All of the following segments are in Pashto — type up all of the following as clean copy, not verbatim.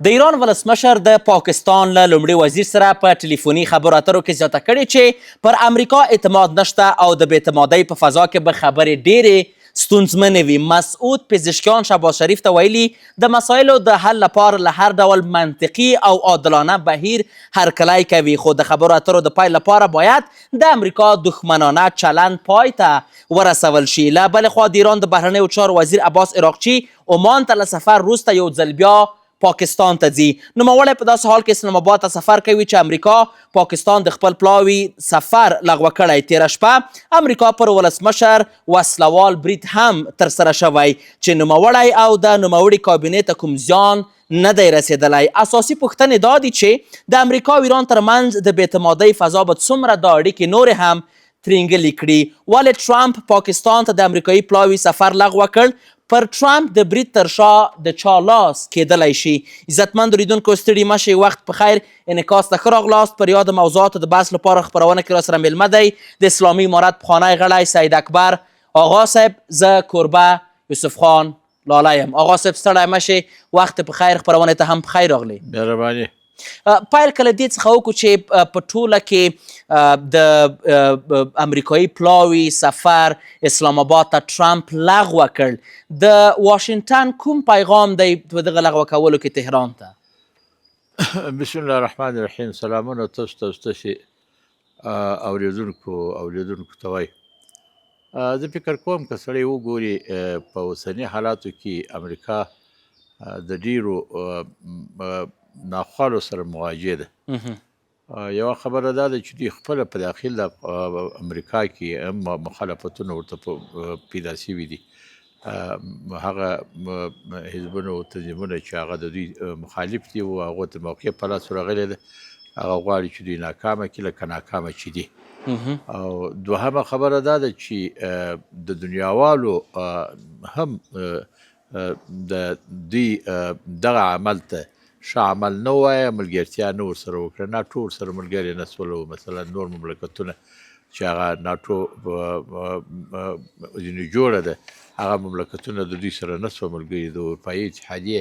د ایران ولسمشر د پاکستان له لومړي وزیر سره په ټلیفوني خبرو اترو کې زیاته کړې چې پر امریکا اعتماد نشته او د بې اعتمادۍ په فضا کې به خبرې ډېرې ستونزمنې وي. مسعود پزشکیان شهباز شریف ته ویلي د مسایلو د حل لپاره له هر ډول منطقي او عادلانه بهیر هرکلی کوي، خو د خبرو اترو د پیل لپاره باید د امریکا دښمنانه چلند پای ته ورسول شي. له بلې خوا د ایران د بهرنیو چارو وزیر عباس عراقچي عمان ته له سفر وروسته یو ځل بیا پاکستان ته ځي. نوموړی په داسې حال کې اسلام آباد ته سفر کوي چې امریکا پاکستان د خپل پلاوي سفر لغوه کړی. تېره شپه امریکا پر ولسمشر وسلوال برید هم ترسره شوی چې نوموړی او د نوموړي کابینې ته کوم زیان نه دی رسېدلی. اساسي پوښتنې دا دي چې د امریکا او ایران ترمنځ د بې اعتمادۍ فضا به څومره دا اړیکې نورې هم ترینګلې کړي. ولې ټرمپ پاکستان ته د امریکایي پلاوي سفر لغوه کړ؟ پر ټرمپ د برید تر شا د چا لاس کیدلی شي؟ عزتمند اورېدونکو ستړي مه شئ، وخت په خیر. انعکاس ته ښه راغلاست. پر یاد موضوعاتو د بحث لپاره خپرونه کې راسره میلمه دی د اسلامي امارت پخوانی غړی سید اکبر آقا صاحب. زه کوربه یوسف خان لاله یم. آقا صاحب ستړی مه شئ، وخت په خیر. خپرونې ته هم په خیر راغلی. مهرباني. پیل که له دې څخه وکړو چې په ټوله کې د امریکایي پلاوي سفر اسلام آباد ته ټرمپ لغوه کړ. د واشنګټن کوم پیغام دی په دغه لغوه کولو کې تهران ته؟ بسم الله الرحمن الرحیم. سلامونه تاسو ته ستاسې اوریدونکو ته وایي. زه فکر کوم که سړی وګوري په اوسني حالاتو کې امریکا د ډیرو ناخوالو سره مواجه ده. یوه خبره دا ده چې دوی خپله په داخل د امریکا کې هم مخالفتونه ورته پیدا شوي دي. هغه حزبونه او تنظیمونه چې هغه د دوی مخالف دي او هغو ته موقع په لاس ورغلی ده، هغه غواړي چې دوی ناکامه کړي لکه ناکامه چې دي. او دوهمه خبره دا ده چې د دنیاوالو هم د دوی دغه عمل ته ښه عمل نه ووایه، ملګرتیا نه ورسره وکړه. ناټو ورسره ملګري نه شول. مثلا نور مملکتونه چې هغه ناټو ځینې جوړه ده، هغه مملکتونه د دوی سره نه شوه ملګري. د اروپایي اتحادیې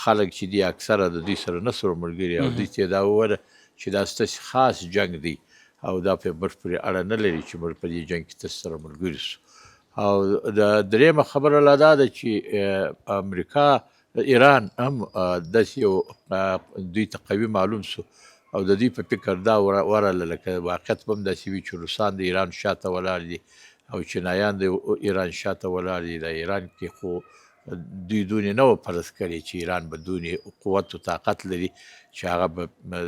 خلک چې دي اکثره د دوی سره نه شوه ملګري او دوی ته دا وویله چې دا ستاسې خاص جنګ دی او دا موږ پرې اړه نه لري چې موږ په دې جنګ کې تاسو سره ملګري شو. او د درېیمه خبره لا دا ده چې امریکا ایران هم داسې یو دوی ته قوي معلوم سو او د دوی په فکر دا ورغله لکه واقعیت به هم داسې وي چې روسان د ایران شاته ولاړ دي او چینایان د ایران شاته ولاړ دي. د ایران کې خو دوی دونې نه وه فرض کړې چې ایران به دونې قوت و طاقت لري چې هغه به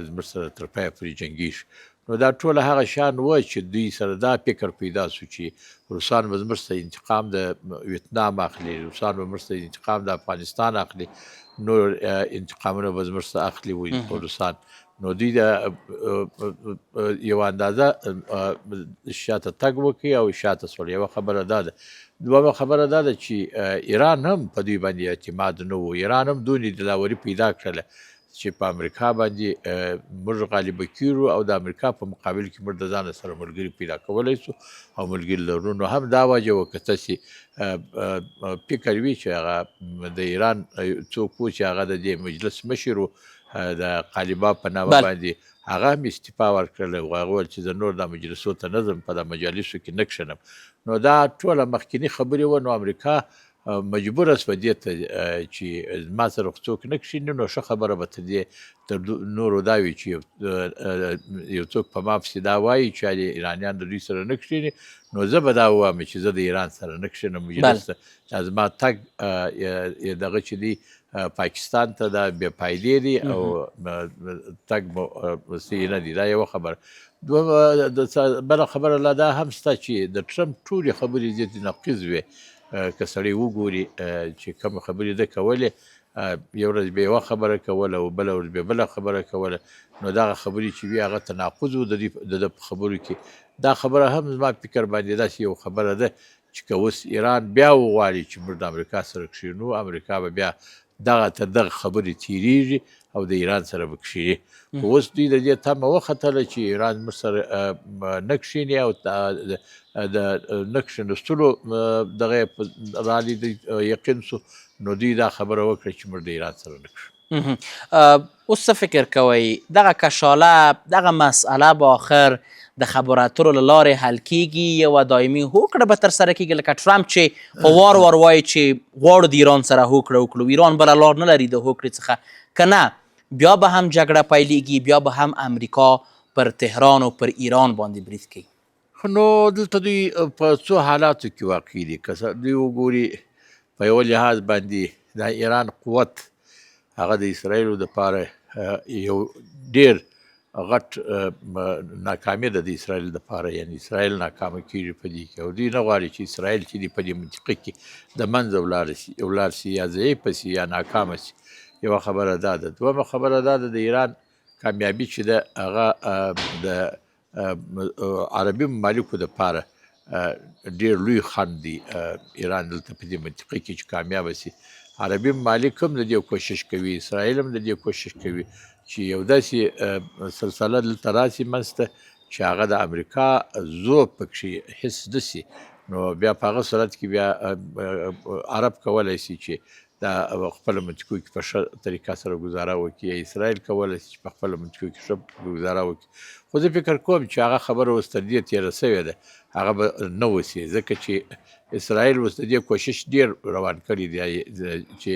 زموږ سره تر پایه پورې جنګېږي. نو دا ټوله هغه شان وه چې دوی سره دا فکر پیدا سو چې روسان به زموږ څخه انتقام د ویتنام اخلي، روسان به موږ څخه انتقام د افغانستان اخلي، نور انتقامونه به زموږ څخه اخلي روسان. نو دوی د یوه اندازه شاته تګ وکړي او شاته سول. یوه خبره دا ده. دویمه خبره دا ده چې ایران هم په دوی باندې اعتماد نه و. ایران هم دونې دلاوري پیدا کړله چې په امریکا باندې موږ غالبه کیږو او د امریکا په مقابل کې موږ د ځان سره ملګري پیدا کولی سو او ملګري لرو. نو هم دا وجه وه که تاسې فکر وي چې هغه د ایران څوک و چې هغه د دې مجلس مشر و د قالیباف په نامه باندې، هغه هم استعفا ورکړله او هغه ویل چې زه نور دا مجلسو ته نه ځم، په دا مجالسو کې نه کښېنم. نو دا ټوله مخکیني خبرې وه. نو امریکا مجبوره سوه دې ته چې زما سره خو څوک نه کښېني، نو ښه خبره به تر نورو دا وي چې یو څوک په ما پسې دا وایي چې ایرانیان د دوی سره نه کښېني، نو زه به دا ووایم چې زه د ایران سره نه کښېنم مجلس ته. دا زما تګ دغه چې دی پاکستان ته دا بې فایدې دی او تګ به صحیح نه دی. دا یوه خبره. بله خبره لا دا هم شته چې د ټرمپ ټولې خبرې زیاتې نقیض وې. که سړی وګوري چې کومې خبرې ده کولې، یو ورځ به یوه خبره کوله او بله ورځ به بله خبره کوله، نو دغه خبرې چې وي هغه تناقض و د ده په خبرو کې. دا خبره هم زما فکر باندې داسې یو خبره ده چې که اوس ایران بیا وغواړي چې موږ د امریکا سره کښېنو، امریکا به بیا دغه تر دغه خبرې تیریږي او د ایران سره به کښېني. خو اوس دوی د دې تمه وختله چې ایران موږ سره نه کښېني او د نه کښېنستلو دغه یې رالي یقین سو، نو دوی دا خبره وکړه چې موږ د ایران سره نه کښېنو. اوس څه فکر کوئ دغه کشاله دغه مسئله به آخر د خبرو اترو له لارې حل کیږي یوه دایمي هوکړه به ترسره کیږي لکه ټرمپ چې خو وار وار وایي چې غواړو د ایران سره هوکړه وکړو ایران بله لار نه لري د هوکړې څخه که نه بیا به هم جګړه پیلیږي بیا به هم امریکا پر تهران او پر ایران باندې برید کوي نو دلته دوی په څو حالاتو کې واقع دي که دوی وګوري په یوه لحاظ باندې د ایران قوت هغه د اسرائیلو دپاره یو ډېر غټ ناکامي ده د اسرائیل دپاره یعنې اسرائیل ناکامه کېږي په دې کې او دوی نه غواړي چې اسرائیل چې دی په دې منطقه کې د منځه ولاړ سي یا ضعیفه سي یا ناکامه سي یوه خبره دا ده دویمه خبره دا ده د ایران کامیابي چې ده هغه د عربي ممالکو دپاره ډېر لوی خنډ دی ایران دلته په دې منطقه کې چې کامیابه سي عربي ممالک هم د دې کوشش کوي اسرائیل هم د دې کوشش کوي چې یو داسې سلسله دلته راسي منځته چې هغه د امریکا ذوب پکښې حس نه سي نو بیا په هغه صورت کې بیا عرب کولی سي چې دا خپله منطقو کې په ښه طریقه سره ګزاره وکړي یا اسرائیل کولی سي چې په خپله منطقو کې ښه ګزاره وکړي خو زه فکر کوم چې هغه خبره اوس تر دې تېره سوې ده هغه به نه وسي ځکه چې اسرائیل اوس د دې کوشش ډېر روان کړی دی چې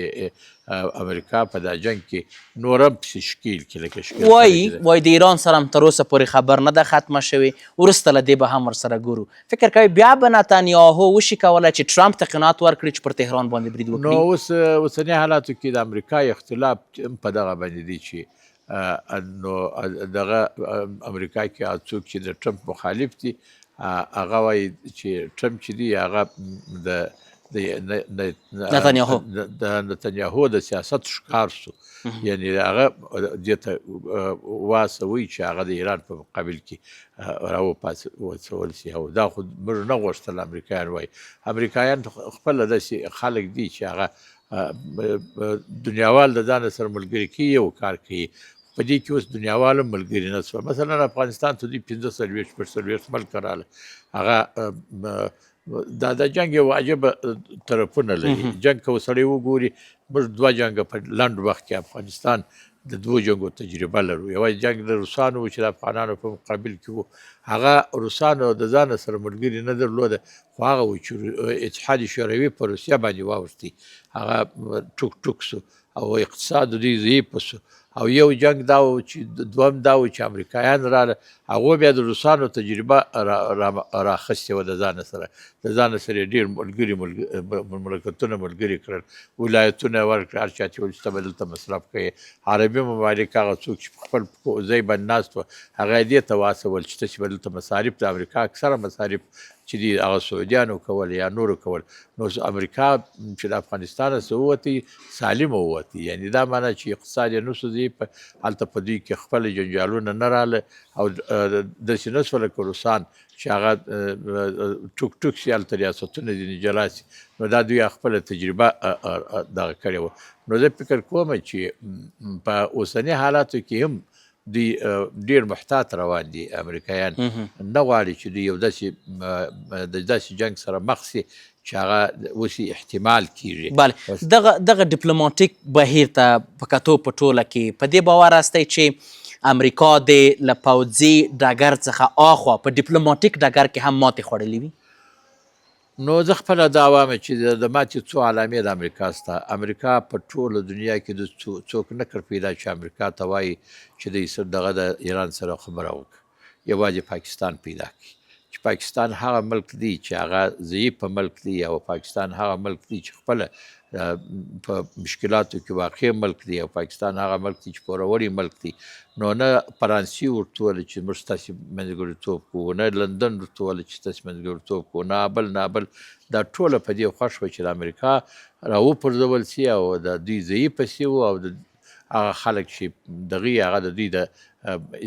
امریکا په دا جنګ کې نور هم پسې شکیل کړي لکه شکیل وایي د ایران سره هم تر اوسه پورې خبر نه ده ختمه شوې وروسته له دې به هم ورسره ګورو فکر کوئ بیا به نتانیاهو وشي کولی چې ټرمپ ته قناعت ورکړي چې پر تهران باندې برید وکړي نو اوس اوسني حالاتو کې د امریکا اختلاف په دغه باندې دی چې نو دغه امریکا کې څوک چې د ټرمپ مخالف دي هغه وایي چې ټرمپ چې دی هغه د نتانیاهو د سیاست ښکار سو یعنې هغه دې ته واسوي چې هغه د ایران په مقابل کې راوپاڅول سي او دا خو موږ نه غوښتل امریکایان وایي امریکایان خپله داسې خلک دي چې هغه دنیاوال د ځانه سره ملګري کوي یو کار کوي په دې کې اوس دنیاوال هم ملګري نه شول مثلا افغانستان ته دوی 45 شپږ ملک راغله هغه دا د جنګ یو عجبه طرفونه لري جنګ که سړی وګوري موږ دوه جنګه په لنډ وخت کې افغانستان د دوو جنګو تجربه لرو یوه جنګ د روسانو و چې د افغانانو په مقابل کې و هغه روسانو د ځانه سره ملګري نه درلوده خو هغه و چې اتحاد شوروي په روسیه باندې واوښتي هغه ټوک ټوک سو او اقتصاد دوی ضعیفه سو او یو جنګ دا و چې دویم دا و چې امریکایان راغله هغو بیا د روسانو تجربه راخیستې وه د ځانه سره یې ډېر ملګري مملکتونه ملګري کړل ولایتونه یې ورکړل هر چا چې ویل چې ته به دلته مصرف کوې عربي ممالک هغه څوک چې په خپل ځای باندې ناست وه هغه یې دې ته واڅول چې تاسې به دلته مصارف د امریکا اکثره مصارف چې دي هغه سعودیانو کول یا نورو کول نو امریکا چې د افغانستانه څه ووتی سالمه ووتی یعنې دا معنی چې اقتصاد یې نه سو ضعیف هلته په دوی کې خپل جنجالونه نه راغله او داسې نه سوله که روسان چې هغه ټوک ټوک سي هلته ریاستونه ځینې جلا سي نو دا دوی خپله تجربه دغه کړې وه نو زه فکر کوم چې په اوسني حالاتو کې هم دوی ډېر محتاط روان دي امریکایان نه غواړي چې دوی یو داسې جنګ سره مخ سي چې هغه اوسې احتمال کېږي بله دغه ډیپلوماټیک بهیر ته په کتو په ټوله کې په دې باور هستئ چې امریکا د له پوځي ډګر څخه اخوا په ډیپلوماټیک ډګر کې هم ماتې خوړلې وي نو زه خپله دا وایم چې د ماتې څو علامې د امریکا سته امریکا په ټوله دنیا کې د څوک نه کړ پیدا چې امریکا ته وایي چې دغه د ایران سره خبره وکړه یوازې پاکستان پیدا کړي چې پاکستان هغه ملک دی چې هغه ضعیفه ملک دی او پاکستان هغه ملک دی چې خپله په مشکلاتو کې واقع ملک دی او پاکستان هغه ملک دی چې پوروړی ملک دی نو نه فرانسې ورته وویل چې موږ ستاسې منځګړیتوب کوو نه لندن ورته وویل چې ستاسې منځګړیتوب کوو نه بل دا ټوله په دې خوښ وه چې د امریکا راوپرځول سي او د دوی ضعیفه سي او هغه خلک چې دغه هغه د دوی د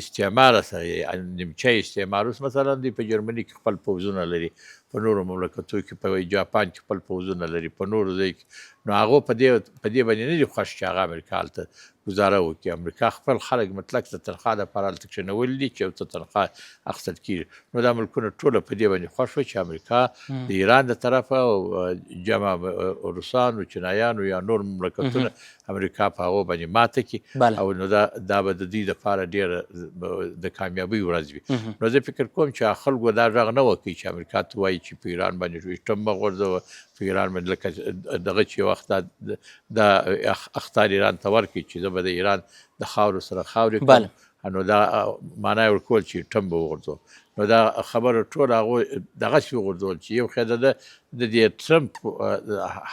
استعمار سره نیمچه استعمار اوس مثلا دوی په جرمني کې خپل پوځونه لري په نورو مملکتو کې په جاپان کې خپل پوځونه لري په نورو ځای کې نو هغو په دې باندې نه دي خوښ چې هغه امریکا هلته ګزاره وکړي. امریکا خپل خلک مطلق د تنخوا دپاره هلته کښېنولي دي چې یو څه تنخوا اخیستل کېږي. نو دا ملکونه ټوله په دې باندې خوښ وه چې امریکا د ایران د طرفه او جمع روسانو، چینایانو یا نور مملکتونه امریکا په هغو باندې ماته کړي او نو دا به د دوی دپاره ډېره د کامیابۍ ورځ وي. نو زه فکر کوم چې خلکو دا غږ نه وکړي چې امریکا ته وایي چې په ایران باندې ایټم مه غورځوه، په ایران باندې لکه دغه چې یو وخت دا اخطار ایران ته ورکړي چې زه به د ایران د خاورو سره خاورې کوم، نو دا معنا یې ورکول چې ایټم به وغورځوم. نو دا خبره ټول هغوی دغسې وغورځول چې یو خیال د دې ټرمپ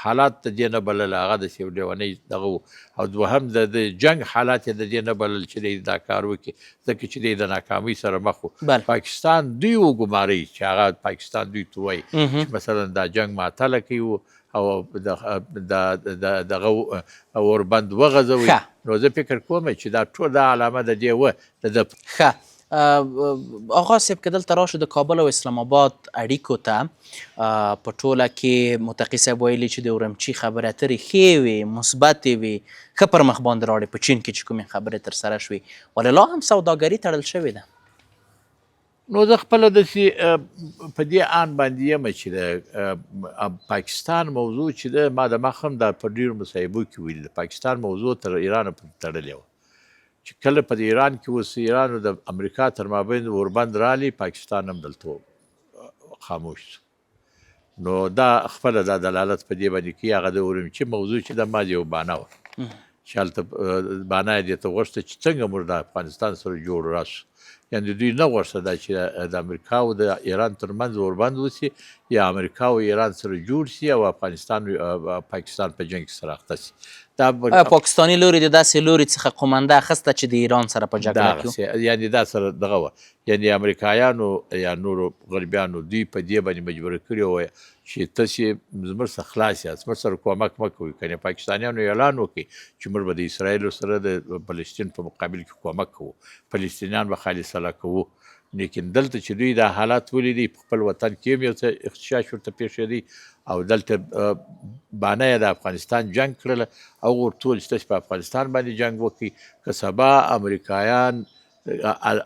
حالات د دې نه بلل، هغه داسې یو لیونی دغه و، او دوهم د جنګ حالات یې د دې نه بلل چې دی دا کار وکړي، ځکه چې دی د ناکامۍ سره مخ و. پاکستان دوی وګمارئ چې هغه پاکستان دوی ته وایي چې مثلا دا جنګ معطله کوي او دغه اوربند وغځوي. نو زه فکر کوم چې دا ټول دا علامه د دې وه د ښه. آقا صاحب که دلته راشو د کابل او اسلام آباد اړیکو ته په ټوله کې متقي صاحب ویلي چې د ورمچي خبرې اترې ښې وې، مثبتې وې، ښه پر مخ باندې راوړې په چین کې چې کومې خبرې ترسره شوې، ولې لا هم سوداګري تړل شوې ده؟ نو زه خپله داسې په دې آن باندې یم چې د پاکستان موضوع چې ده ما دمخه هم دا په ډېرو مصاحبو کې ویلي، د پاکستان موضوع تر ایرانه پورې تړلې وه چې کله په ایران کې اوس ایران او د امریکا تر مابین اوربند رالی، پاکستان هم دلته خاموش شو. نو دا خپله دا دلالت په دې باندې کوي هغه د اورمچي موضوع چې د ما یو بانه وه چې هلته بانه یې دې ته غوښته چې څنګه موږ د افغانستان سره جوړ راسو، یعنې دوی نه غوښته دا چې د امریکا او د ایران ترمنځ اوربند وسي یا امریکا او ایران سره جوړ سي او افغانستان پاکستان په جنګ کې سره اخته سي. پاکستاني لوري د داسې لوري څخه قومنده اخیسته چې د ایران سره په جګړه کې یعنې دا سره دغه وه، یعنې امریکایانو یا نورو غربیانو دوی په دې باندې مجبوره کړي وه چې تاسې زموږ څخه خلاص یاست، موږ سره کومک مه کوئ. کنې پاکستانیانو اعلان وکړي چې موږ به د اسرایلو سره د فلسطین په مقابل کې کومک کوو، فلسطینیان به خالي سلاح کوو. لیکن دلته چې دوی دا حالات ولیدي په خپل وطن کې هم یو څه اختشاش ورته پېښېدی او دلته بانه یې د افغانستان جنګ کړله او ورته چې تاسې په افغانستان باندې جنګ وکړئ، که سبا امریکایان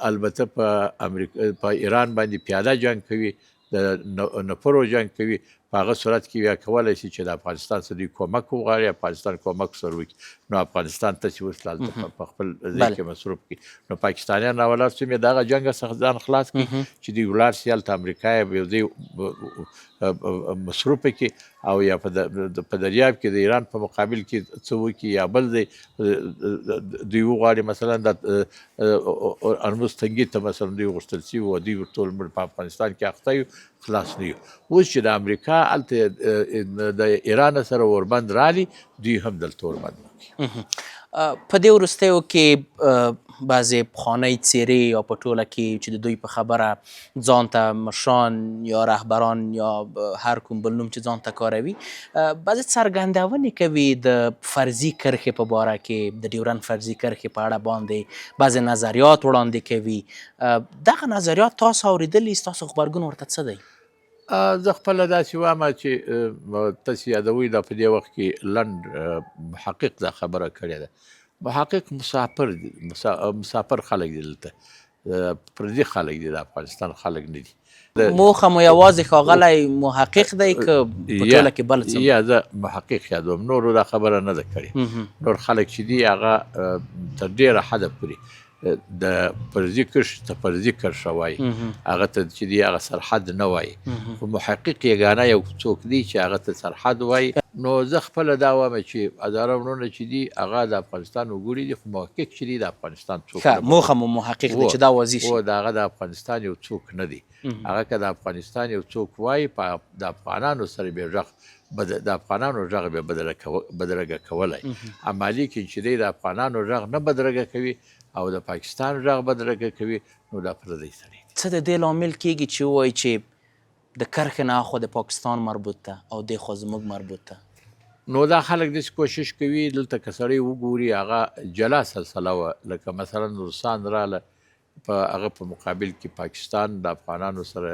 البته په ایران باندې پیاده جنګ کوي، د نفرو جنګ کوي، په هغه صورت کې بیا کولی شي چې د افغانستان څخه دوی کومک وغواړي، افغانستان کومک سره وکړي. نو افغانستان تاسې اوس هلته په خپل ځای کې مصروف کړي. نو پاکستانیان راولاړ شي د هغه جنګ څخه ځان خلاص کړي چې دوی ولاړ شي هلته امریکا یې یو ځای مصروفه کړي او یا په دریاب کې د ایران په مقابل کې څه وکړي یا بل ځای دوی وغواړي. مثلا د هرمز تنګي ته مثلا دوی غوښتل شوي وو، دوی ټول په افغانستان کې اخته یو، خلاص نه یو. اوس چې د امریکا هلته د ایران سره اوربند رالی، دوی هم دلته اوربند وکړي. په دې وروستیو کې بعضې پخوانۍ څېرې یا په ټوله کې چې د دوی په خبره ځان ته مشران یا رهبران یا هر کوم بل نوم چې ځان ته کاروي بعضې څرګندونې کوي د فرضي کرښې په باره کې، د ډیورنډ فرضي کرښې په اړه باندې بعضې نظریات وړاندې کوي. دغه نظریات تاسو اورېدلي، ستاسو غبرګون ورته څه دی؟ زه خپله داسې وایم چې تاسې یادوئ دا په دې وخت کې لنډ محقق دا خبره کړې ده. محقق مسافر خلک دي، دلته پردي خلک دي، د افغانستان خلک نه دي. موخه مو یوازې ښاغلی محقق دی که په ټوله کې بل څه؟ یا زه محقق یادوم، نورو دا خبره نه ده کړې. نور خلک چې دي هغه تر ډېره حده پورې د فرضي کرښې ته فرضي کرښه وایي، هغه ته چې دی هغه سرحد نه وایي. خو محقق یګانه یو څوک دی چې هغه ته سرحد وایي. نو زه خپله دا وایم چې هزاره وروڼه چې دي هغه د افغانستان وګړي دي، خو محقق چې دی د افغانستان څوک نه دی. موخه مو محقق دی چې دا واضح شي. د هغه د افغانستان یو څوک نه دی. هغه که د افغانستان یو څوک وایي، د افغانانو سره به غږ د افغانانو غږ به بدرګه کولی. عملي کې چې دی د افغانانو غږ نه بدرګه کوي او د پاکستان غږ بدرګه کوي، نو دا پردی سړی دی. څه د دې لامل کېږي چې ووایي چې د کرښې نه اخوا د پاکستان مربوط ده او دې خوا زموږ مربوط ده؟ نو دا خلک داسې کوشش کوي دلته که سړی وګوري هغه جلا سلسله وه، لکه مثلا روسان راله په هغه په مقابل کې پاکستان د افغانانو سره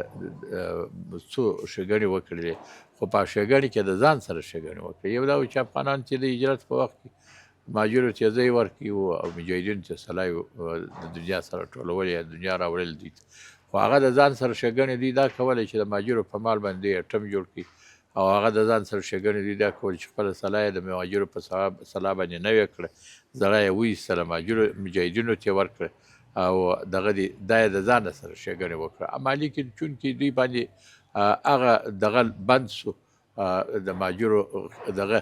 څو ښېګڼې وکړلې، خو په ښېګڼې کې د ځان سره ښېګڼې وکړې. یو دا و چې افغانان چې د هجرت په وخت کې مهاجرو ته ځای ورکړي او مجاهدینو ته سلای د دنیا سره ټولول یا دنیا راوړل دوی ته خو هغه د ځان سره ښېګڼې دوی دا کولی چې د مهاجرو په مال باندې اټم جوړ کړي او هغه د ځان سره ښېګڼې دوی دا کول چې خپله سلا یې د مهاجرو په سلا باندې نه ویې کړه زړه یې وایستله مجاهدینو ته یې ورکړه او دغه دا یې د ځانه سره ښېګڼې وکړه اما لیکن چونکې دوی باندې هغه دغه بند سو د مهاجرو دغه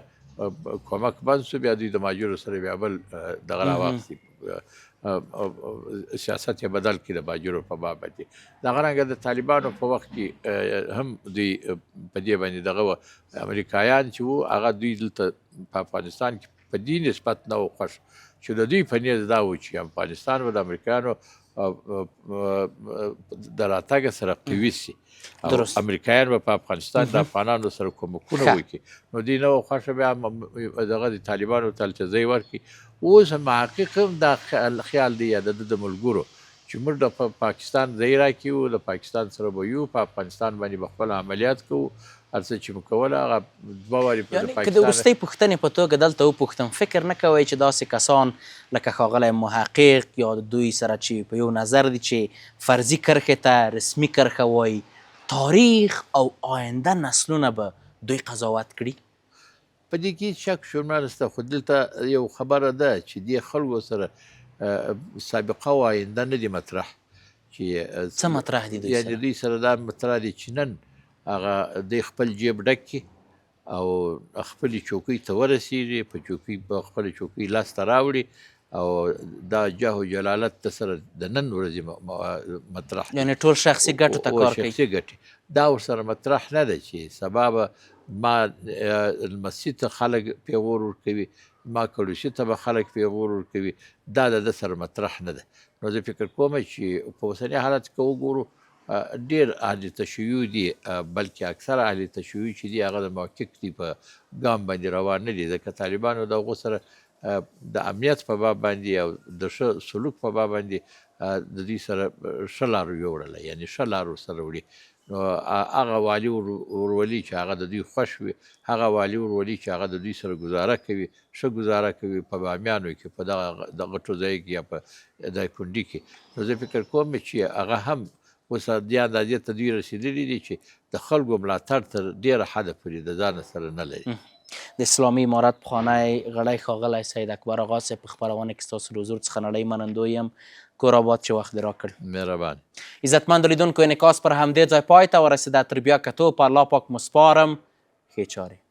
کومک بند سو بیا دوی د مهاجرو سره بیا بل دغه راواخیستي سیاست یې بدل کړي د مهاجرو په باب باندې دغه رنګه د طالبانو په وخت کې هم دوی په دې باندې دغه امریکایان چې وو هغه دوی دلته په افغانستان کې په دې نسبت نه و خوښ چې د دوی په نیت دا و چې افغانستان به د امریکایانو د راتګ سره قوي سي او امریکایان به په افغانستان د افغانانو سره کومکونه وکړي نو دوی نه و خوښه بیا دغه د طالبانو ته هلته ځای ورکړي اوس محقق هم دا خیال دی یا د ملګرو چې موږ د پاکستان ځای راکړو د پاکستان سره به یو په افغانستان باندې به خپل عملیات کوو هر څه چې موږ کوله هغه دوه وارې په یعنې که د وروستۍ پوښتنې په توګه دلته وپوښتم فکر نه کوئ چې داسې کسان لکه ښاغلی محقق یا د دوی سره چې په یو نظر دي چې فرضي کرښې ته رسمي کرښه وایي تاریخ او آینده نسلونه به دوی قضاوت کړي په دې کې شک شورمه نشته خو دلته یو خبره ده چې دې خلکو سره سابقه او آینده نه دي مطرح چې څه مطرح دي دوی سره یعنې دوی سره دا مطرح دي چې نن هغه دوی خپل جیب ډک کړي او خپلې چوکۍ ته ورسېږي په خپله چوکۍ لاس ته راوړي او دا جاه و جلالت ته سره د نن ورځې مطرح یعنې ټول شخصي ګټو ته کار کوي شخصي ګټې دا ورسره مطرح نه ده چې سبا به ما لمسي ته خلک پیغور ورکوي ما کړوسي ته به خلک پیغور ورکوي دا د ده سره مطرح نه ده نو زه فکر کوم چې په اوسني حالت کې وګورو ډېر اهل تشیع دي بلکې اکثره اهل تشیع چې دي هغه د محقق دي په ګام باندې روان نه دي ځکه طالبانو د هغو سره د امنیت په باب باندې او د ښه سلوک په باب باندې د دوی سره ښه لار یوړله یعنې ښه لار ورسره وړي نو هغه والي ورولي چې هغه د دوی خوښ وي هغه والي ورولي چې هغه د دوی سره ګزاره کوي ښه ګزاره کوي په بامیانو کې په دغه غټو ځای کې یا په دایکنډي کې نو زه فکر کوم چې هغه هم اوس دې اندازې ته دوی رسېدلي دي چې د خلکو ملاتړ تر ډېره حده پورې د ځانه سره نه لري د اسلامي امارت پخوانی غړی ښاغلی سید اکبر آغا صاحب په خپرونه کې ستاسو د حضور څخه نړۍ منندوی یم کور آباد چې وخت دې راکړ مهربان عزتمندو لیدونکو انعکاس پر همدې ځای پای ته ورسېده تر بیا کتو په الله پاک مو سپارم ښې چارې